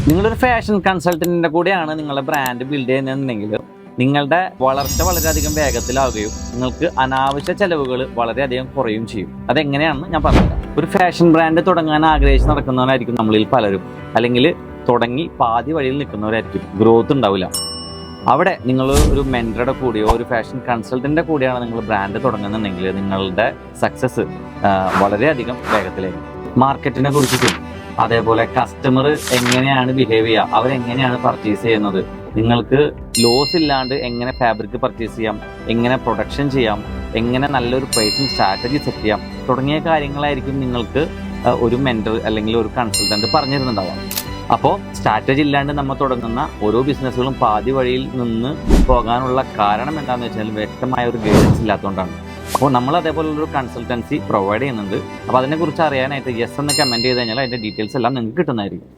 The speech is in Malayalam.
നിങ്ങളൊരു ഫാഷൻ കൺസൾട്ടന്റിന്റെ കൂടെയാണ് നിങ്ങളുടെ ബ്രാൻഡ് ബിൽഡ് ചെയ്യുന്നതെന്നുണ്ടെങ്കിൽ നിങ്ങളുടെ വളർച്ച വളരെയധികം വേഗത്തിലാവുകയും നിങ്ങൾക്ക് അനാവശ്യ ചെലവുകൾ വളരെയധികം കുറയും ചെയ്യും. അതെങ്ങനെയാണെന്ന് ഞാൻ പറഞ്ഞുതരാം. ഒരു ഫാഷൻ ബ്രാൻഡ് തുടങ്ങാൻ ആഗ്രഹിച്ച് നടക്കുന്നവരായിരിക്കും നമ്മളിൽ പലരും, അല്ലെങ്കിൽ തുടങ്ങി പാതി വഴിയിൽ നിൽക്കുന്നവരായിരിക്കും. ഗ്രോത്ത് ഉണ്ടാവില്ല. അവിടെ നിങ്ങൾ ഒരു മെൻറ്ററുടെ കൂടെയോ ഒരു ഫാഷൻ കൺസൾട്ടൻ്റെ കൂടെയാണ് നിങ്ങൾ ബ്രാൻഡ് തുടങ്ങുന്നുണ്ടെങ്കിൽ നിങ്ങളുടെ സക്സസ് വളരെയധികം വേഗത്തിലായിരിക്കും. മാർക്കറ്റിനെ കുറിച്ചിട്ടും അതേപോലെ കസ്റ്റമർ എങ്ങനെയാണ് ബിഹേവ് ചെയ്യുക, അവരെങ്ങനെയാണ് പർച്ചേസ് ചെയ്യുന്നത്, നിങ്ങൾക്ക് ലോസ് ഇല്ലാണ്ട് എങ്ങനെ ഫാബ്രിക് പർച്ചേസ് ചെയ്യാം, എങ്ങനെ പ്രൊഡക്ഷൻ ചെയ്യാം, എങ്ങനെ നല്ലൊരു പ്രൈസിങ് സ്ട്രാറ്റജി സെറ്റ് ചെയ്യാം തുടങ്ങിയ കാര്യങ്ങളായിരിക്കും നിങ്ങൾക്ക് ഒരു മെൻറ്റർ അല്ലെങ്കിൽ ഒരു കൺസൾട്ടൻറ്റ് പറഞ്ഞിരുന്നുണ്ടാവാം. അപ്പോൾ സ്ട്രാറ്റജി ഇല്ലാണ്ട് നമ്മൾ തുടങ്ങുന്ന ഓരോ ബിസിനസ്സുകളും പാതി വഴിയിൽ നിന്ന് പോകാനുള്ള കാരണം എന്താണെന്ന് വെച്ചാൽ വ്യക്തമായ ഒരു ഗൈഡൻസ് ഇല്ലാത്തതുകൊണ്ടാണ്. അപ്പോൾ നമ്മൾ അതേപോലുള്ളൊരു കൺസൾട്ടൻസി പ്രൊവൈഡ് ചെയ്യുന്നുണ്ട്. അപ്പോൾ അതിനെക്കുറിച്ച് അറിയാനായിട്ട് യെസ് എന്ന് കമൻറ്റ് ചെയ്ത് കഴിഞ്ഞാൽ അതിൻ്റെ ഡീറ്റെയിൽസ് എല്ലാം നിങ്ങൾക്ക് കിട്ടുന്നതായിരിക്കും.